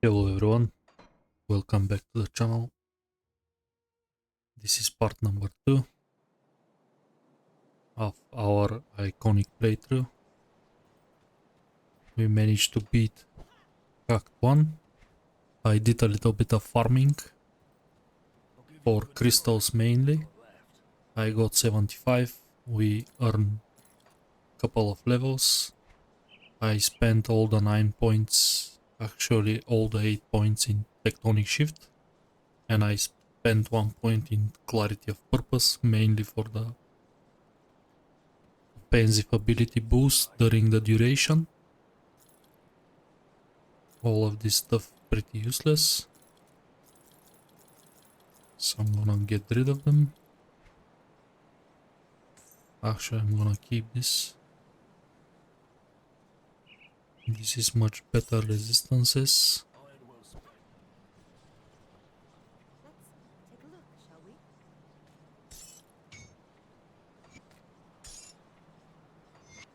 Hello everyone, welcome back to the channel. This is part number 2 of our iconic playthrough. We managed to beat Act 1. I did a little bit of farming for crystals mainly. I got 75, we earned a couple of levels. I spent all the 9 points, actually all the 8 points in tectonic shift, and I spent 1 point in clarity of purpose, mainly for the offensive ability boost during the duration. All of this stuff pretty useless, so I'm gonna get rid of them. Actually, I'm gonna keep this. This is much better resistances.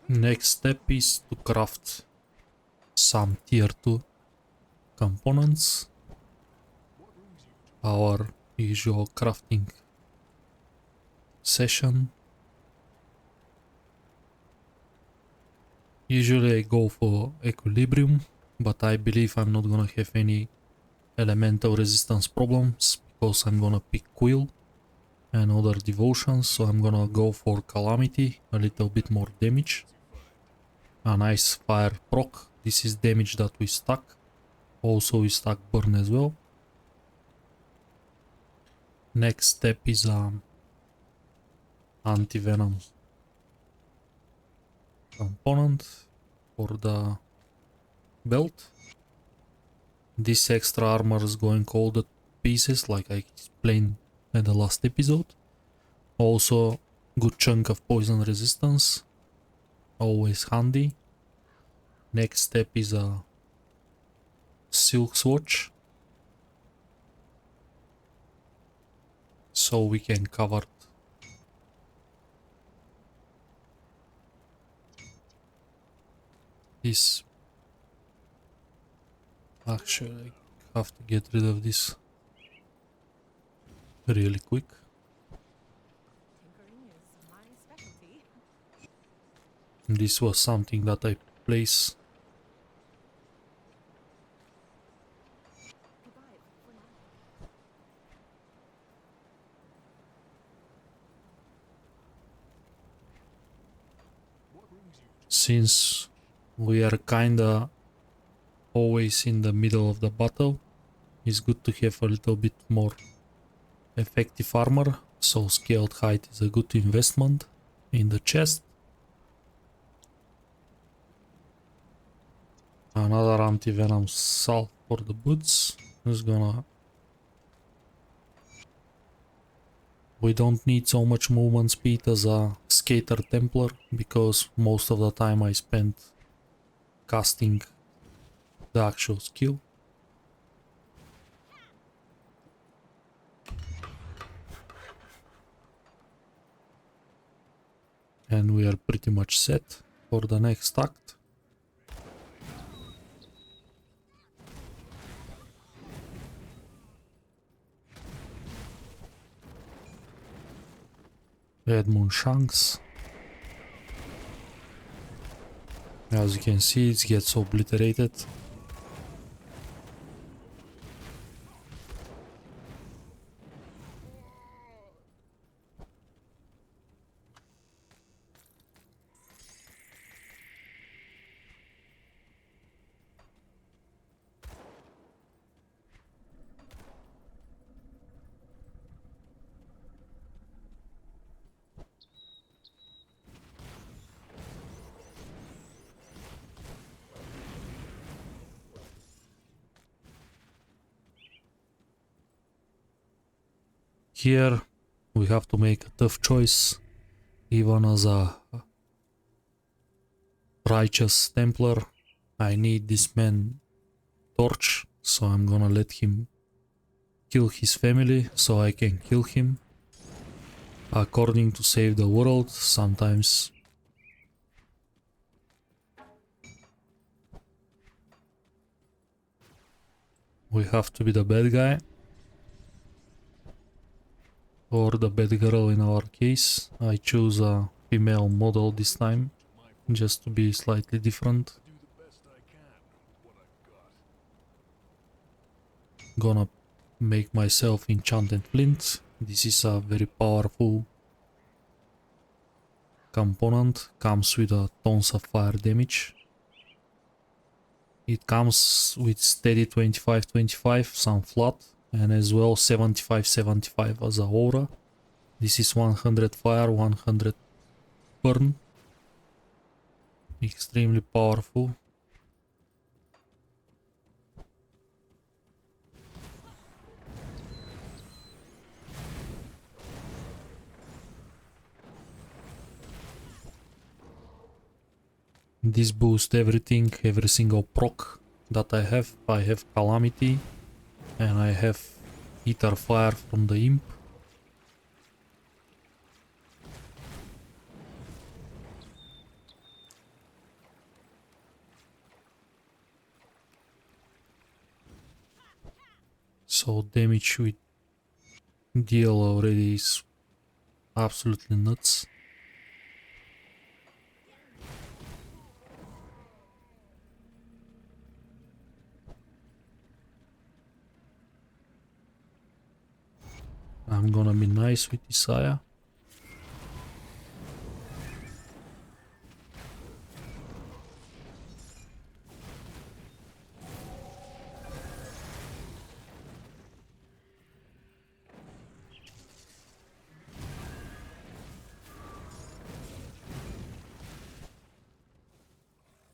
Next step is to craft some tier 2 components. Our usual crafting session. Usually I go for equilibrium, but I believe I'm not gonna have any elemental resistance problems because I'm gonna pick quill and other devotions, so I'm gonna go for calamity, a little bit more damage. A nice fire proc. This is damage that we stack. Also we stack burn as well. Next step is anti-venom component for the belt. This extra armor is going all the pieces like I explained in the last episode. Also good chunk of poison resistance, always handy. Next step is a silk swatch, so we can cover this. Actually, I have to get rid of this really quick. This was something that I placed since we are kinda always in the middle of the battle. It's good to have a little bit more effective armor, so scaled height is a good investment in the chest. Another anti-venom salve for the boots is gonna... We don't need so much movement speed as a skater Templar, because most of the time I spent casting the actual skill. And we are pretty much set for the next act. Red Moon Shanks. As you can see, it gets obliterated. Here we have to make a tough choice, even as a righteous Templar. I need this man torch, so I'm gonna let him kill his family so I can kill him. According to Save the World, sometimes We have to be the bad guy. Or the bad girl in our case. I choose a female model this time, just to be slightly different. Gonna make myself enchanted flint. This is a very powerful component. Comes with a tons of fire damage. It comes with steady 25-25, some flat, and as well 75-75 as a aura. This is 100 fire, 100 burn. Extremely powerful. This boosts everything, every single proc that I have. I have Calamity and I have Ether Fire from the Imp. So damage we deal already is absolutely nuts. I'm gonna be nice with Isaiah.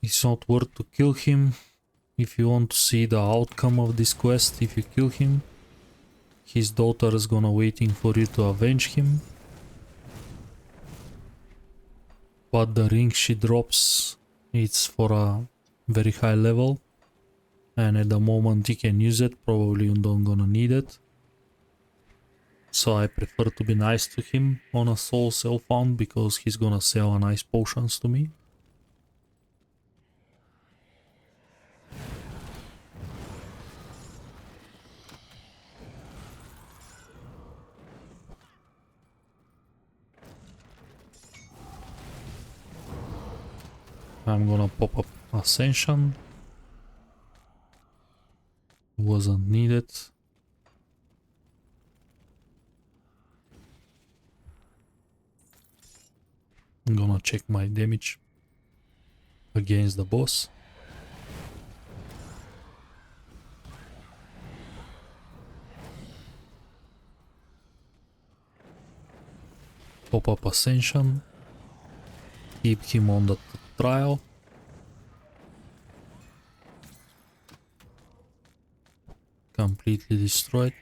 It's not worth to kill him. If you want to see the outcome of this quest, if you kill him, his daughter is gonna waiting for you to avenge him. But the ring she drops, it's for a very high level. And at the moment you can use it, probably you don't gonna need it. So I prefer to be nice to him on a soul sell found, because he's gonna sell a nice potions to me. I'm gonna pop up Ascension. Wasn't needed. I'm gonna check my damage against the boss. Pop up Ascension. Keep him on the trial. Completely destroyed.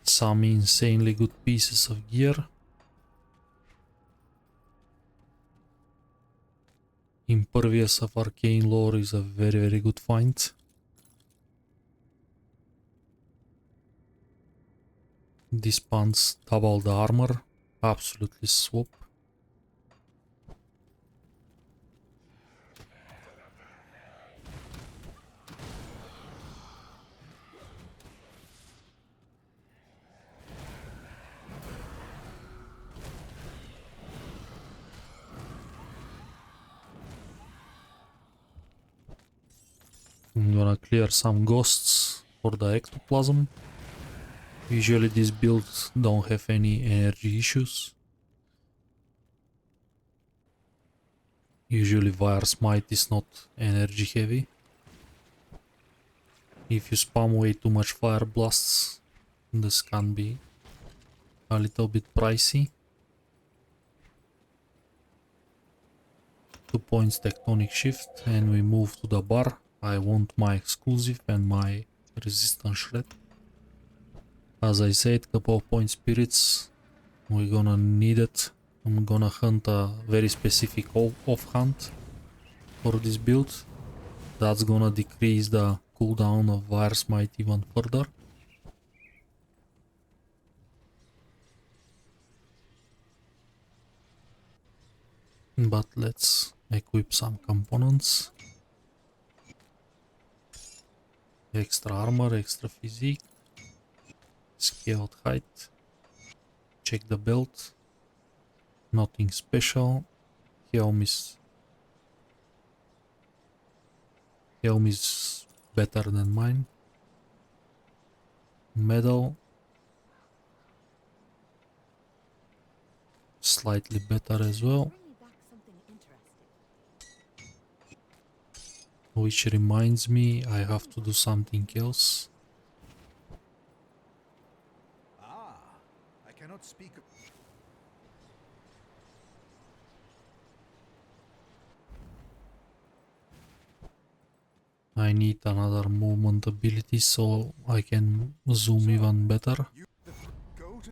Some insanely good pieces of gear. Impervious of Arcane Lore is a very good find. These pants double the armor. Absolutely swap. I'm gonna clear some ghosts for the ectoplasm. Usually these builds don't have any energy issues. Usually Fire Smite is not energy heavy. If you spam way too much Fire Blasts, this can be a little bit pricey. 2 points Tectonic Shift and we move to the bar. I want my exclusive and my resistance shred. As I said, couple of point spirits, we're gonna need it. I'm gonna hunt a very specific off hunt for this build. That's gonna decrease the cooldown of Fire Smite even further. But let's equip some components. Extra armor, extra physique, scaled height, check the belt, nothing special, helm is better than mine, medal, slightly better as well, which reminds me I have to do something else. I cannot speak. I need another movement ability so I can zoom even better. Go to.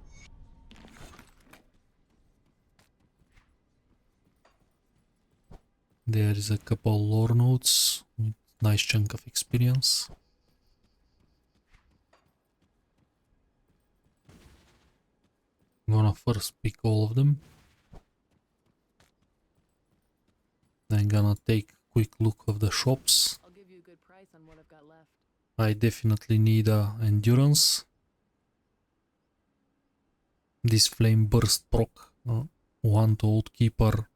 There is a couple lore notes with nice chunk of experience. I'm gonna first pick all of them. Then gonna take a quick look of the shops. I'll give you a good price on what I've got left. I definitely need endurance. This flame burst proc, 1 to old keeper,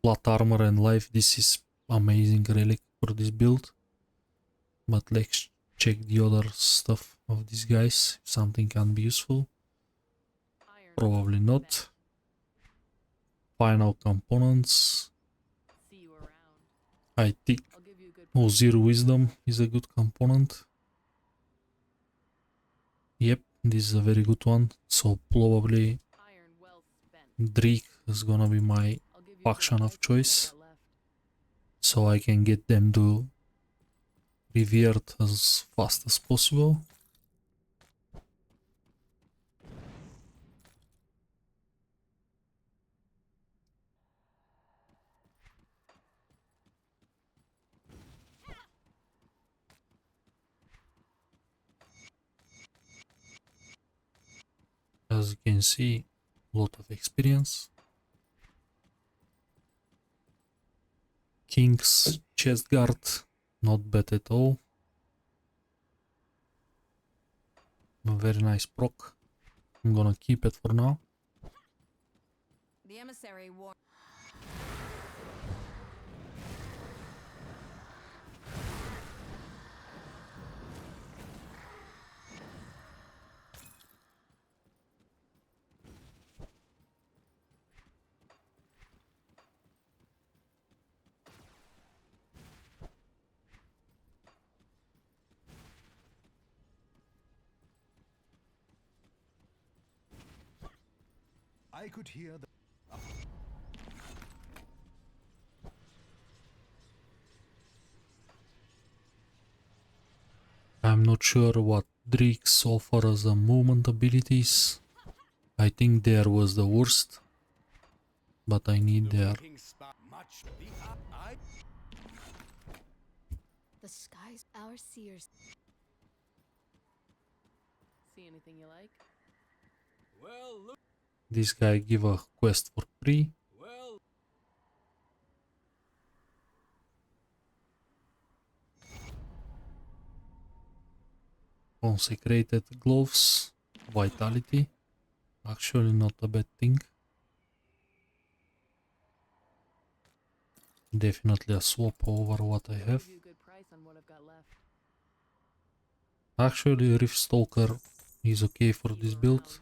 flat armor and life. This is amazing relic for this build. But let's check the other stuff of these guys. If something can be useful. Probably not. Final components. See you around. I think I'll give you a good Zero Wisdom is a good component. Yep, this is a very good one. So probably iron well spent. Drake is gonna be my I'll give you a good faction of price on what choice. I've got left. So I can get them to revered as fast as possible. As you can see, a lot of experience. King's chest guard, not bad at all. A very nice proc. I'm gonna keep it for now. The emissary war. I could hear the. I'm not sure what Drake's offer as a movement abilities. I think there was the worst, but I need their The skies, our seers. See anything you like? this guy give a quest for free. Consecrated gloves, vitality. Actually not a bad thing. Definitely a swap over what I I'll have. give you a good price on what I've got left. Actually Rift Stalker is okay for this build.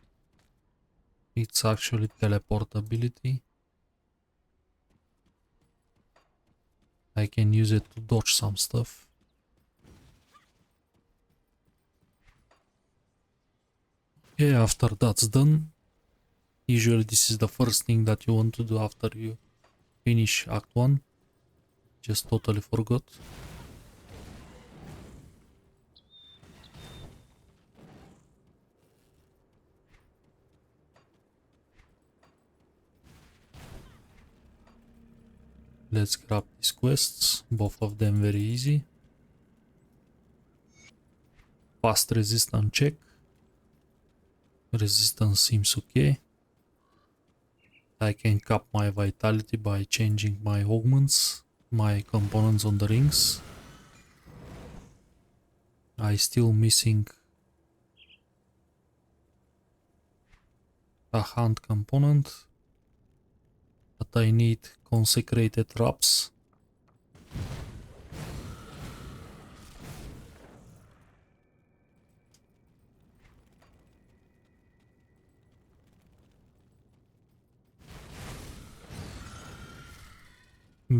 It's actually teleportability. I can use it to dodge some stuff. Okay, after that's done, usually this is the first thing that you want to do after you finish Act 1. Just totally forgot. Let's grab these quests, both of them very easy. Fast resistance check. Resistance seems okay. I can cap my vitality by changing my augments, my components on the rings. I still missing a hand component, but I need consecrated wraps.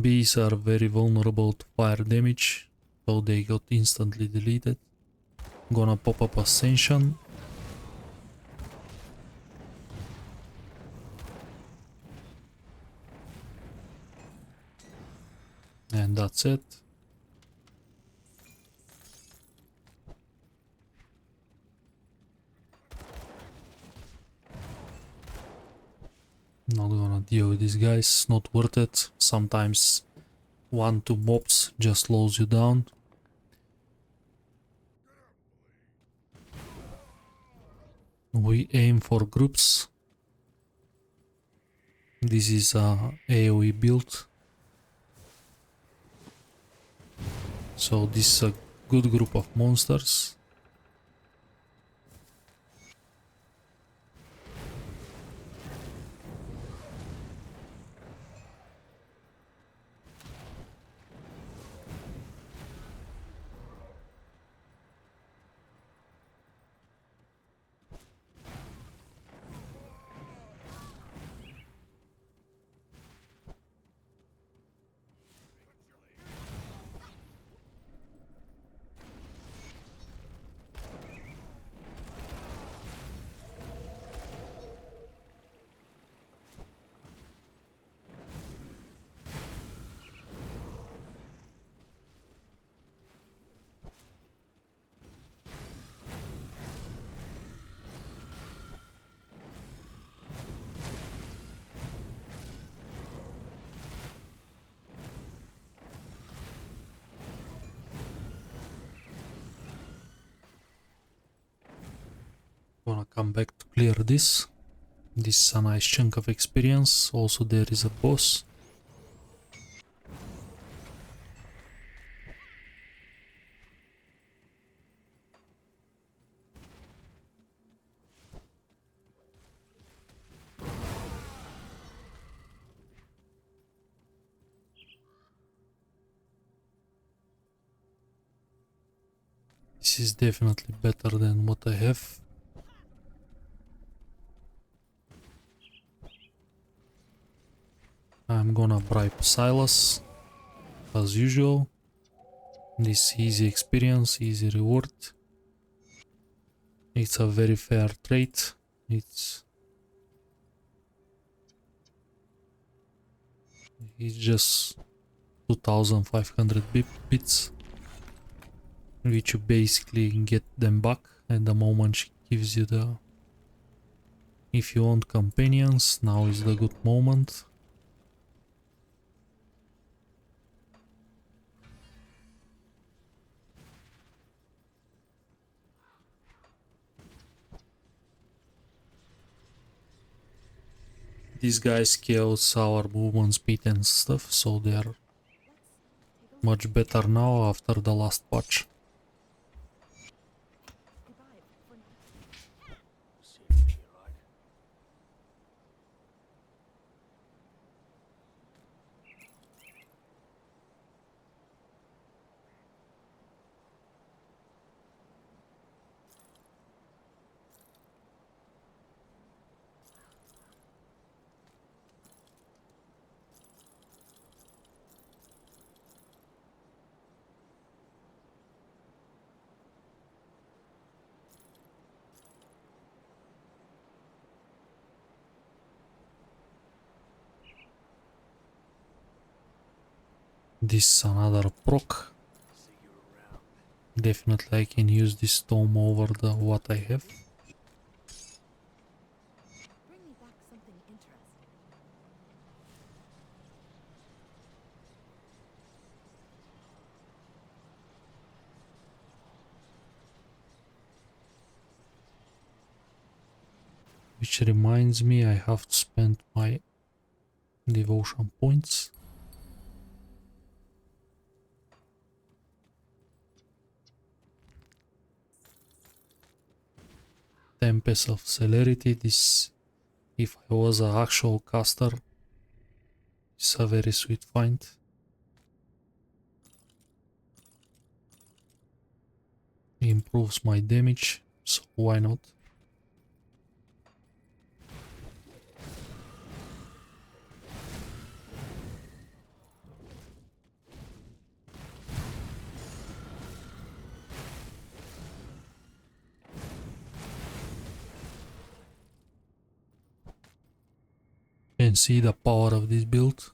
Bees are very vulnerable to fire damage, so they got instantly deleted. Gonna pop up Ascension. And that's it. Not gonna deal with these guys, not worth it. Sometimes 1-2 mobs just slows you down. We aim for groups. This is a AoE build. So this is a good group of monsters. Gonna come back to clear this. This is a nice chunk of experience. Also there is a boss. This is definitely better than what I have. I'm gonna bribe Silas as usual. This easy experience, easy reward. It's a very fair trade. It's just 2500 bits, which you basically get them back at the moment she gives you the... If you want companions, now is the good moment. These guys kills our movement speed and stuff, so they are much better now after the last patch. This is another proc. Definitely I can use this tome over the what I have. Bring me back something interesting. Which reminds me I have to spend my devotion points. Tempest of Celerity. This, if I was an actual caster, is a very sweet find. Improves my damage, so why not? And see the power of this build.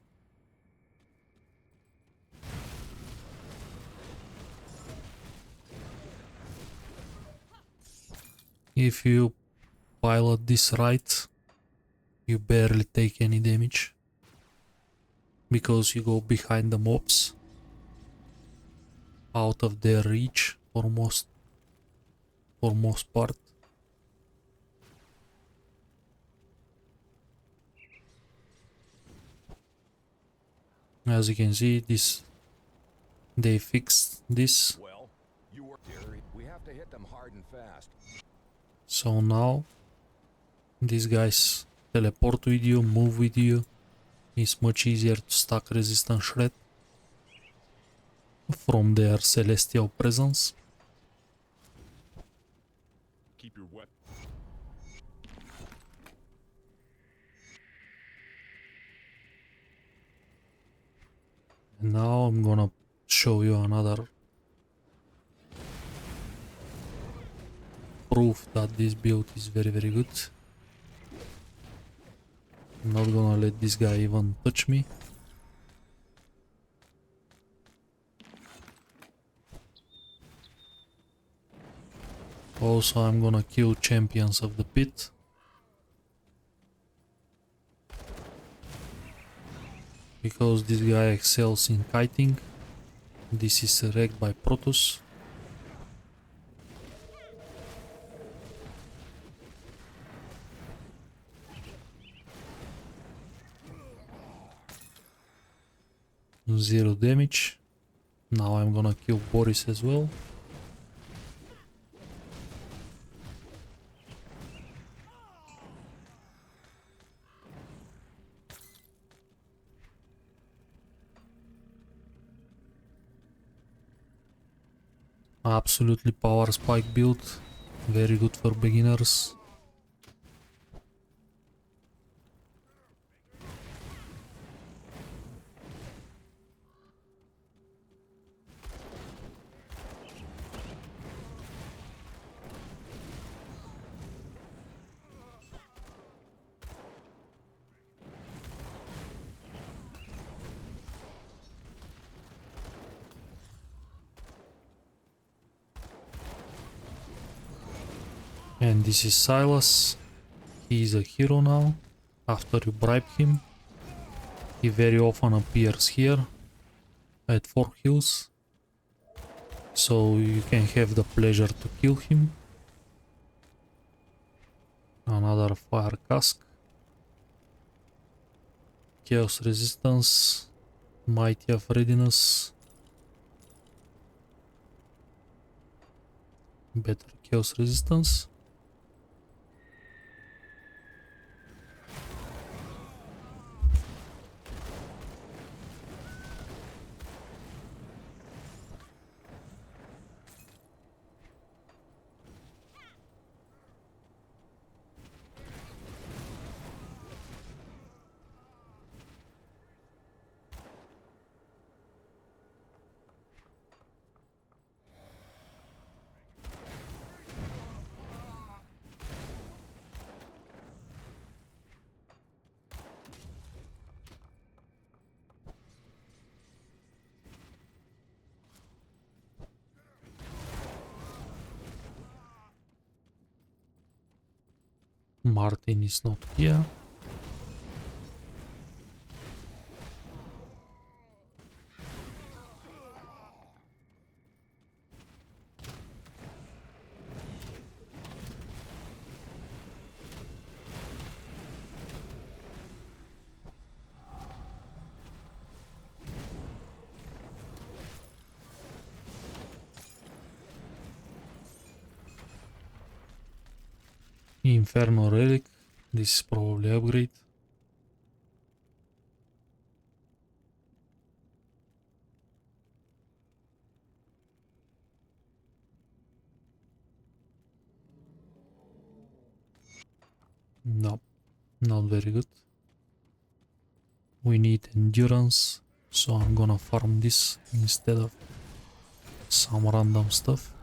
If you pilot this right, you barely take any damage because you go behind the mobs, out of their reach for most part. As you can see, they fixed this. Well, you were Gary. We have to hit them hard and fast. So now these guys teleport with you, move with you. It's much easier to stack resistance shred from their celestial presence. Keep your weapon. And now I'm gonna show you another proof that this build is very good. I'm not gonna let this guy even touch me. Also, I'm gonna kill champions of the pit. Because this guy excels in kiting. This is wrecked by Protoss. Zero damage. Now I'm gonna kill Boris as well. Absolutely power spike build, very good for beginners. And this is Silas. He is a hero now. After you bribe him, he very often appears here at 4 hills, so you can have the pleasure to kill him. Another fire cask. Chaos resistance, mighty of readiness, better chaos resistance. Martin is not here. Inferno relic. This is probably upgrade. No, not very good. We need endurance, so I'm gonna farm this instead of some random stuff.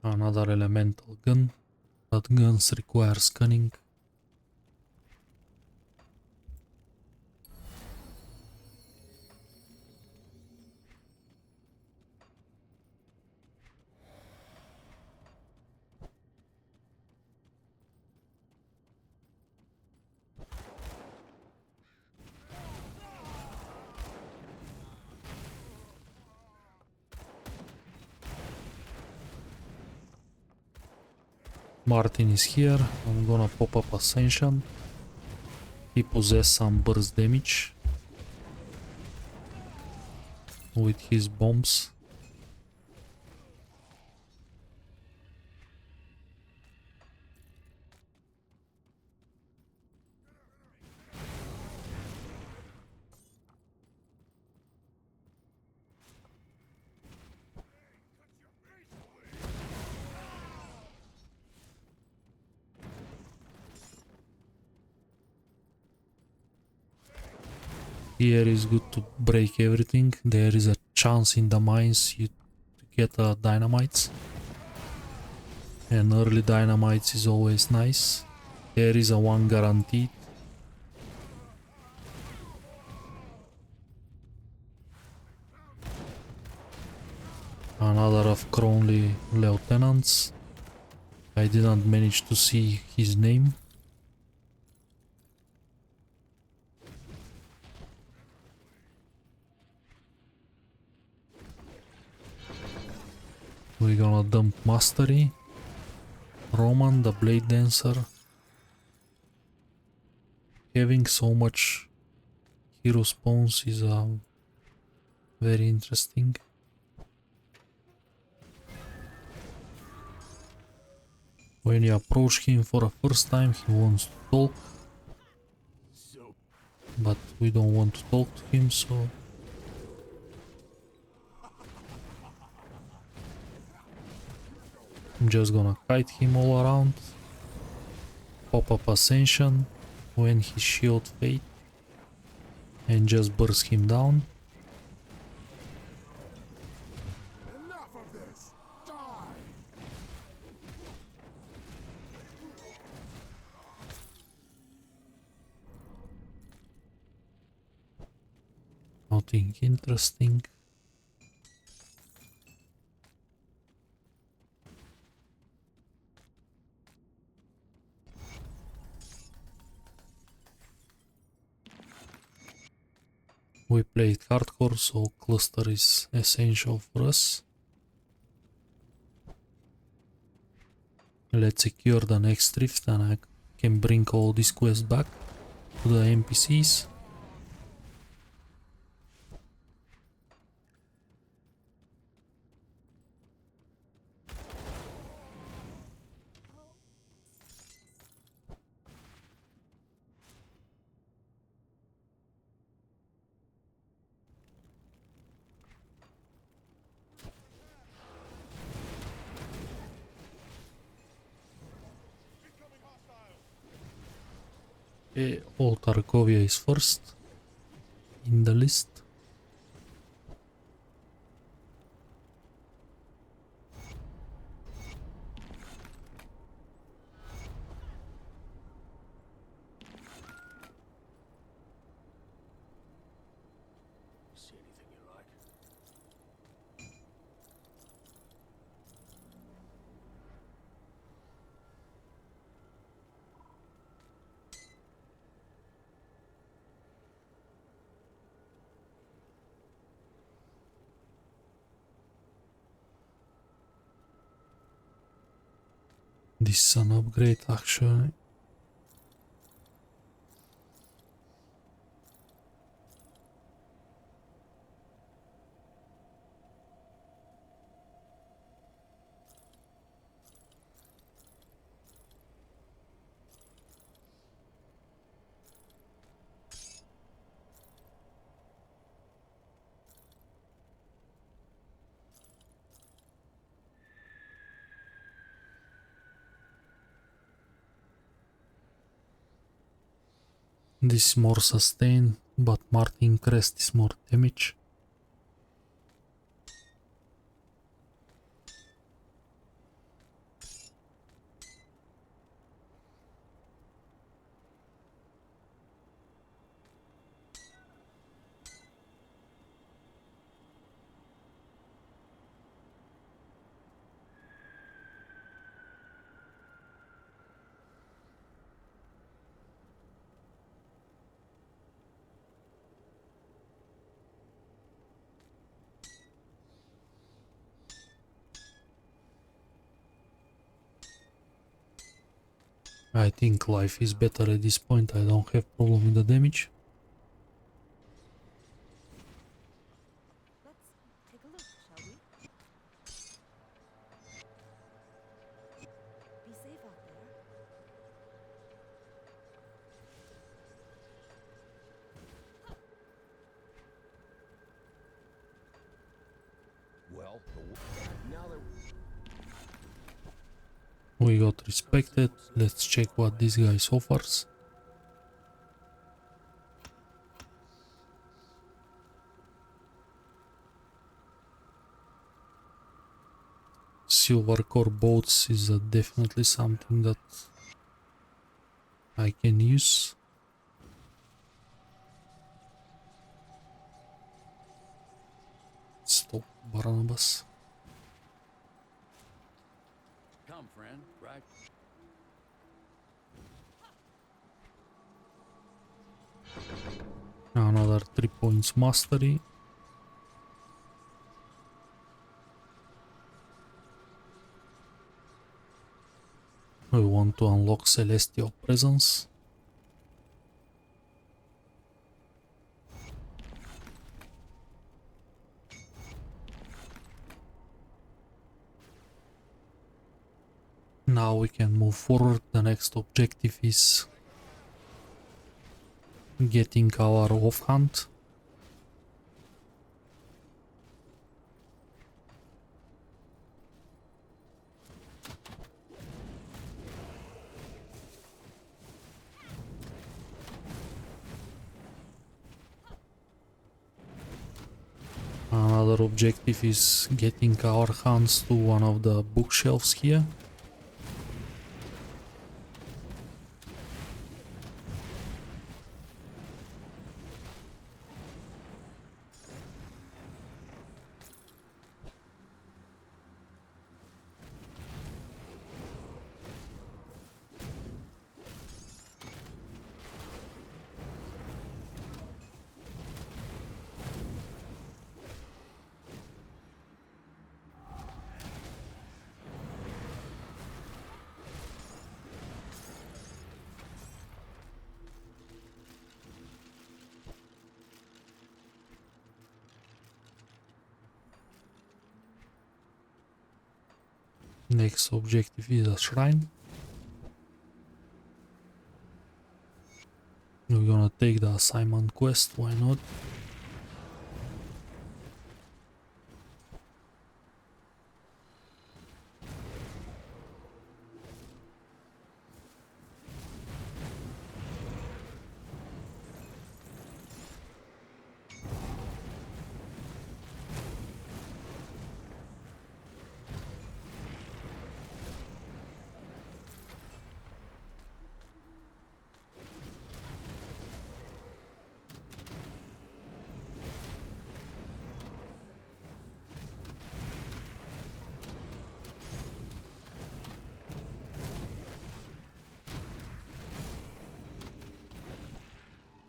Another elemental gun, but guns require scanning. Martin is here. I'm gonna pop up Ascension. He possesses some burst damage with his bombs. Here is good to break everything. There is a chance in the mines you to get dynamites. And early dynamites is always nice. There is a one guaranteed. Another of Cronley lieutenants. I didn't manage to see his name. We're gonna dump Mastery. Roman, the Blade Dancer. Having so much hero spawns is very interesting. When you approach him for the first time, he wants to talk. But we don't want to talk to him, so... I'm just gonna kite him all around. Pop up Ascension when he shield fate. And just burst him down. Enough of this! Die! Nothing interesting. We played hardcore, so cluster is essential for us. Let's secure the next rift and I can bring all these quests back to the NPCs. Old Tarkovia is first in the list. See anything you like? This is an upgrade actually. This is more sustain, but Martin Crest is more damage. I think life is better at this point. I don't have problem with the damage. Let's take a look, shall we? Be safe out there. Well, now that We got respected. Let's check what this guy offers. Silver core boats is definitely something that I can use. Stop, Barnabas. come, friend, right? Another 3 points mastery. We want to unlock Celestial Presence. Now we can move forward. The next objective is getting our offhand. Another objective is getting our hands to one of the bookshelves here. Next objective is a shrine. We're gonna take the assignment quest, why not?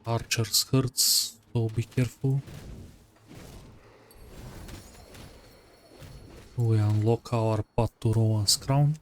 Archer's hurts, so be careful. We unlock our path to Rowan's crown.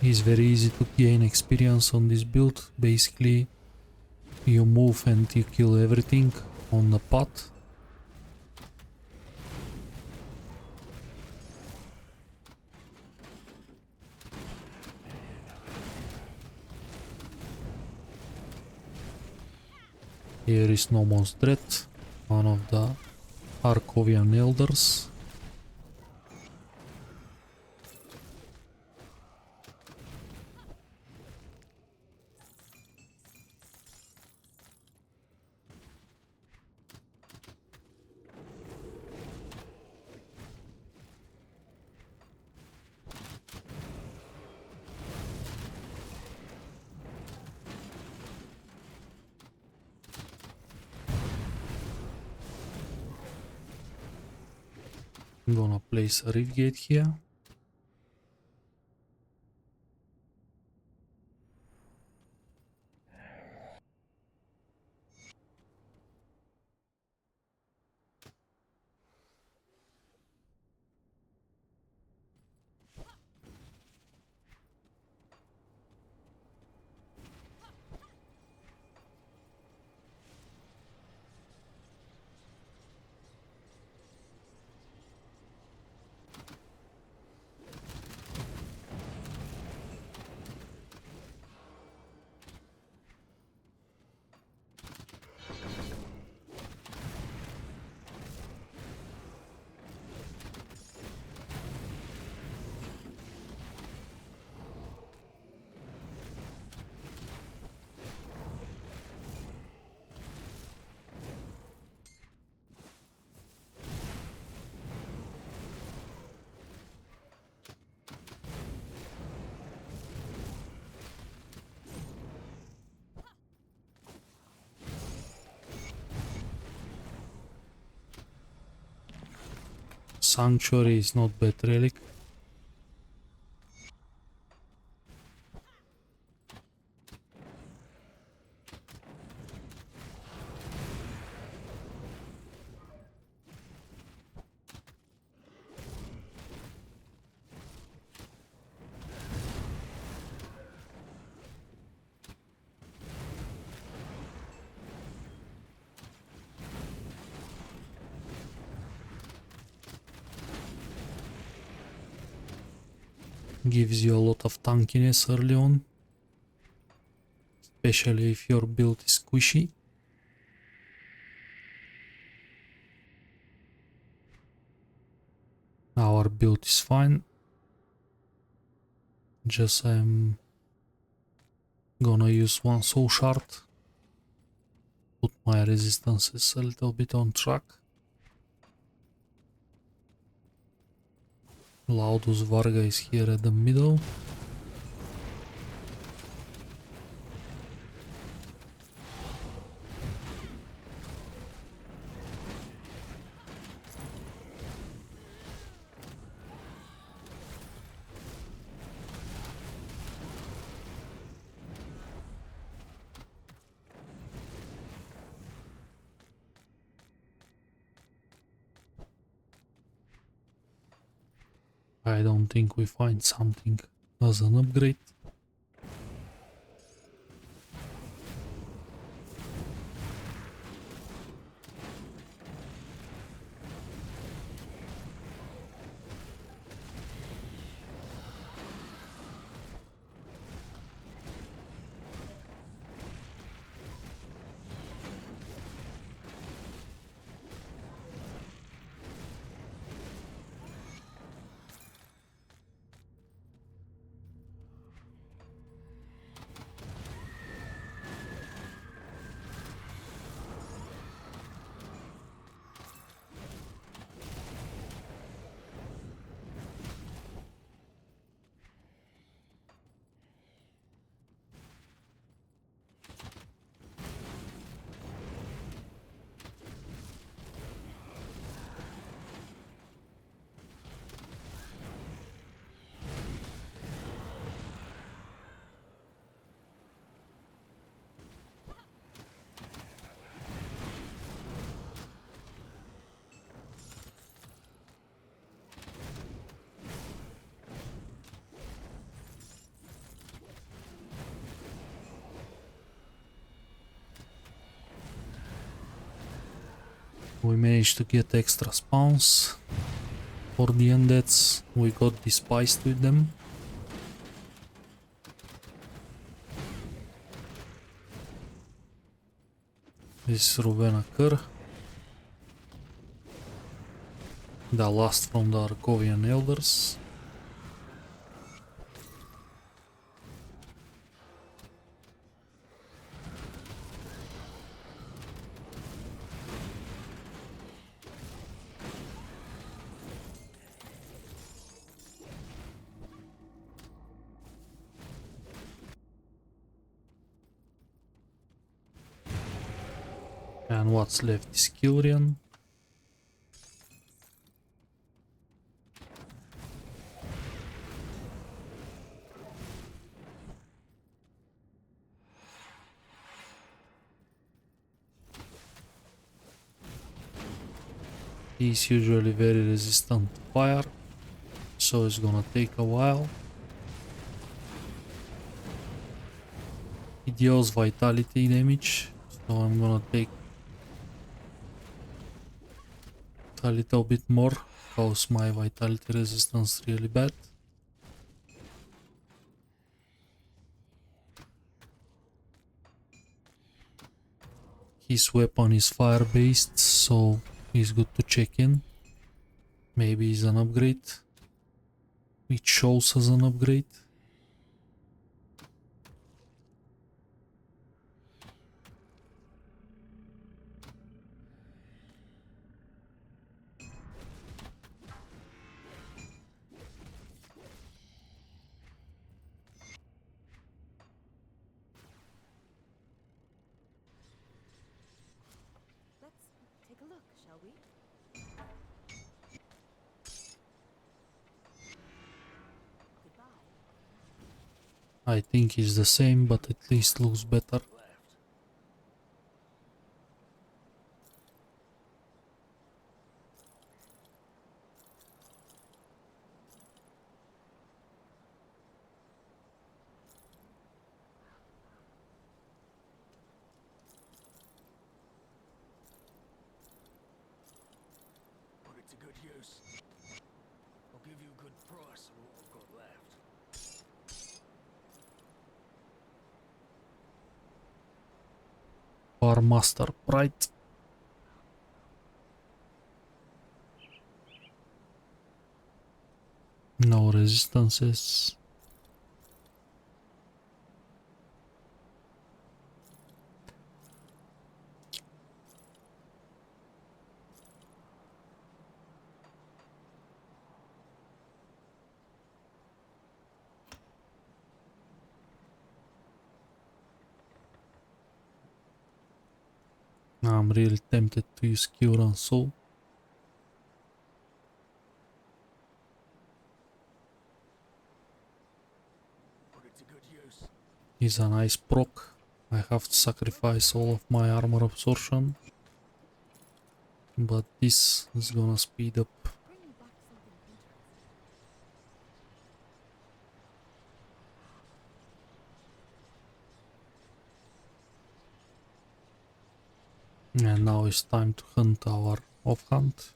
It's very easy to gain experience on this build. Basically, you move and you kill everything on the path. Here is Nomon's Dread, one of the Arkovian elders. I'm gonna place a reef gate here. Sanctuary is not bad relic. Gives you a lot of tankiness early on, especially if your build is squishy. Our build is fine, just I'm gonna use one soul shard, put my resistances a little bit on track. Laudus Varga is here at the middle. I don't think we find something as an upgrade. We managed to get extra spawns for the undeads. We got despised with them. This is Ruvena Kur, the last from the Argovian elders. And what's left is Kyrian. He's usually very resistant to fire, so it's gonna take a while. He deals vitality damage, so I'm gonna take a little bit more because my vitality resistance is really bad. His weapon is fire based, so he's good to check in. Maybe he's an upgrade. It shows as an upgrade. Let's take a look, shall we? Goodbye. I think he's the same, but at least looks better. Put it to good use. I'll give you a good price on what I've got left. War Master Pride. No resistances. I'm really tempted to use Cure on Soul. Put it to good use. He's a nice proc. I have to sacrifice all of my armor absorption. But this is gonna speed up. Bring me back something interesting. And now it's time to hunt our off-hunt.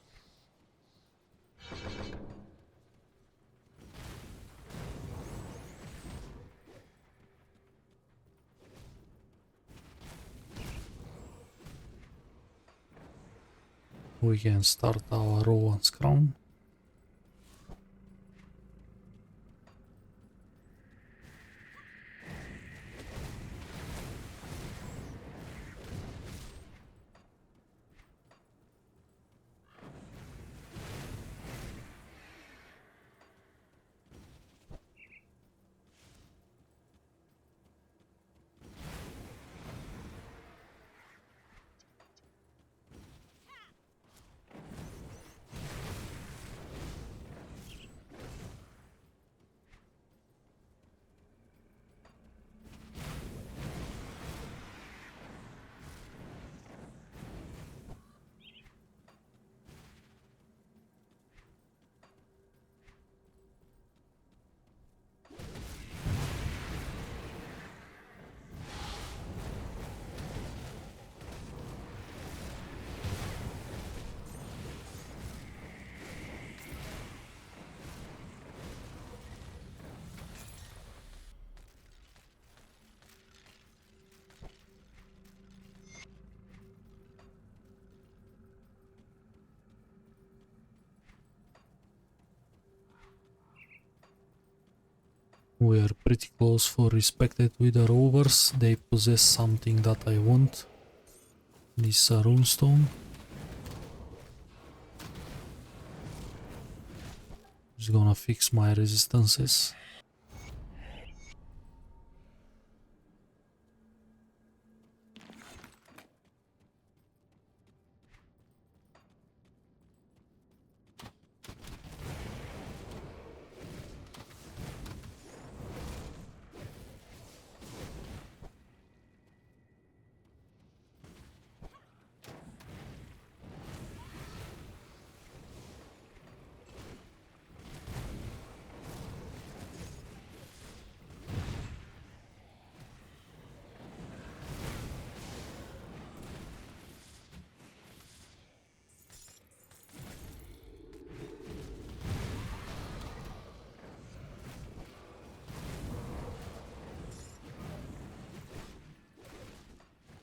We can start our Rowan's Crown. We are pretty close for respected with the rovers. They possess something that I want. This runestone. Just gonna fix my resistances.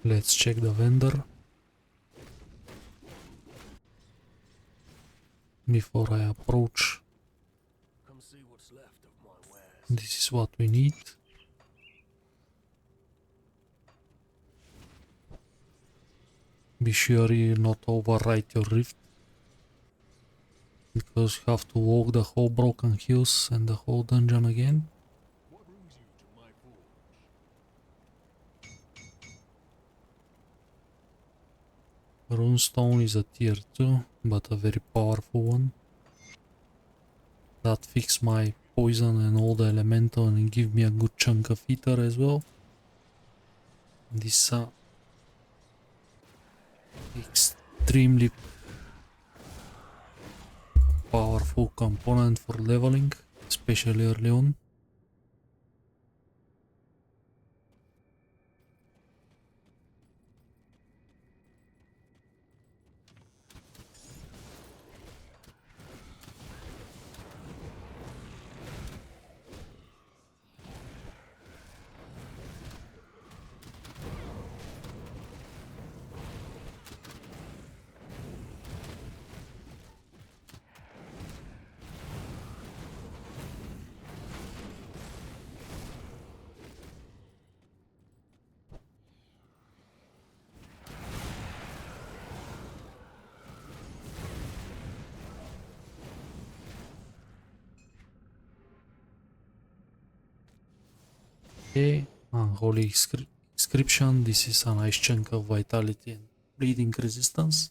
Let's check the vendor before I approach. Come see what's left of my wares. This is what we need. Be sure you not overwrite your rift, because you have to walk the whole Broken Hills and the whole dungeon again. What brings you to my forge? Runestone is a tier 2, but a very powerful one. That fix my poison and all the elemental and give me a good chunk of ether as well. This extremely powerful component for leveling, especially early on. Okay, unholy inscription. This is a nice chunk of vitality and bleeding resistance.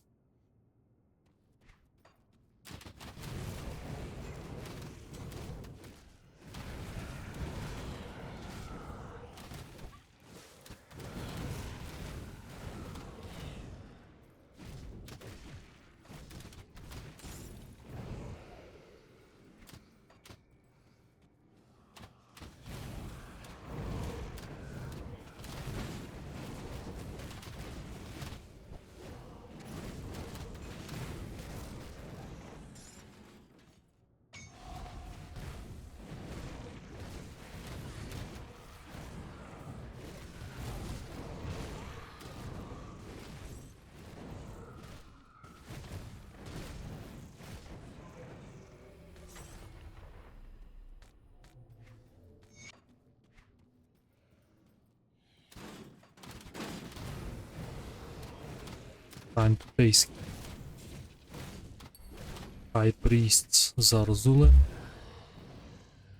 Time to face High Priests Zarzule.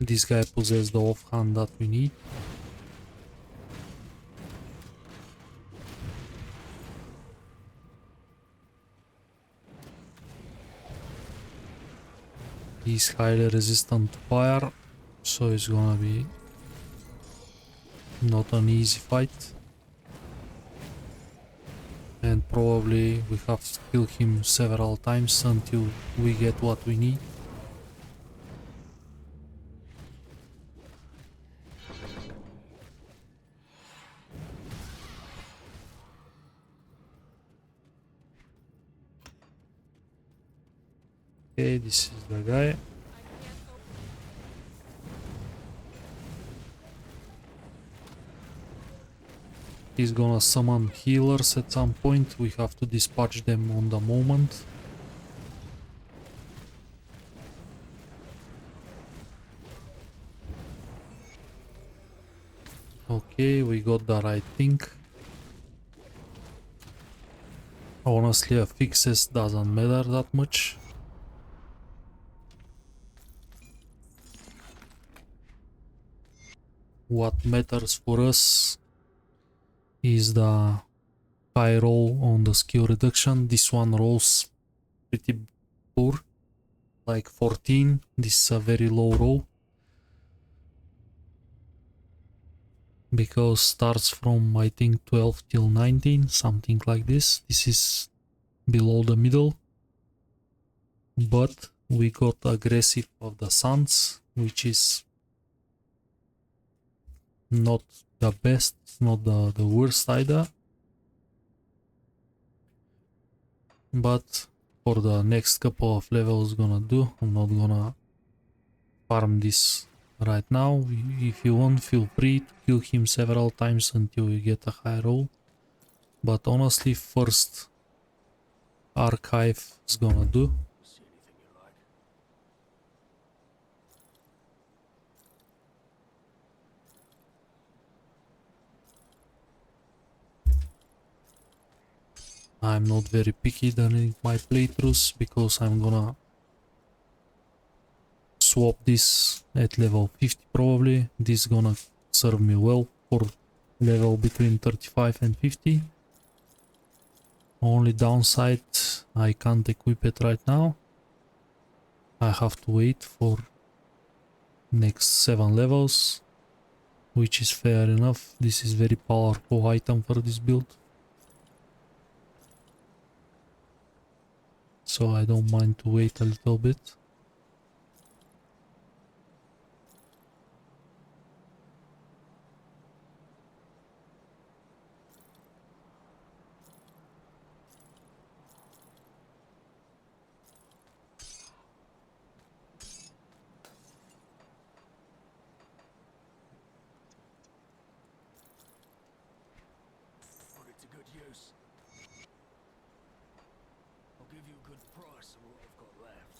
This guy possesses the offhand that we need. He's highly resistant to fire, so it's gonna be not an easy fight. And probably we have to kill him several times until we get what we need. Okay, this is the guy. He's gonna summon healers at some point. We have to dispatch them on the moment. got the right thing. Honestly, a fixes doesn't matter that much. What matters for us is the high roll on the skill reduction. This one rolls pretty poor, like 14. This is a very low roll because starts from I think 12 till 19, something like this. This is below the middle, but we got aggressive of the suns, which is not the best, not the worst either. But for the next couple of levels gonna do. I'm not gonna farm this right now. If you want, feel free to kill him several times until you get a high roll. But honestly, first archive is gonna do. See anything you like? I'm not very picky during my playthroughs because I'm gonna swap this at level 50 probably. This is gonna serve me well for level between 35 and 50. Only downside, I can't equip it right now. I have to wait for next 7 levels, which is fair enough. This is very powerful item for this build, so I don't mind to wait a little bit. Put it to good use. I'll give you a good price on what I've got left.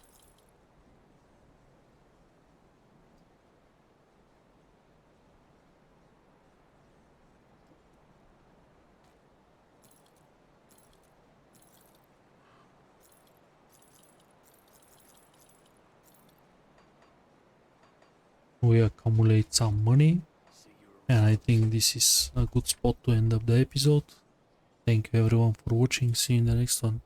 We accumulate some money, See you and I think this is a good spot to end up the episode. Thank you everyone for watching. See you in the next one.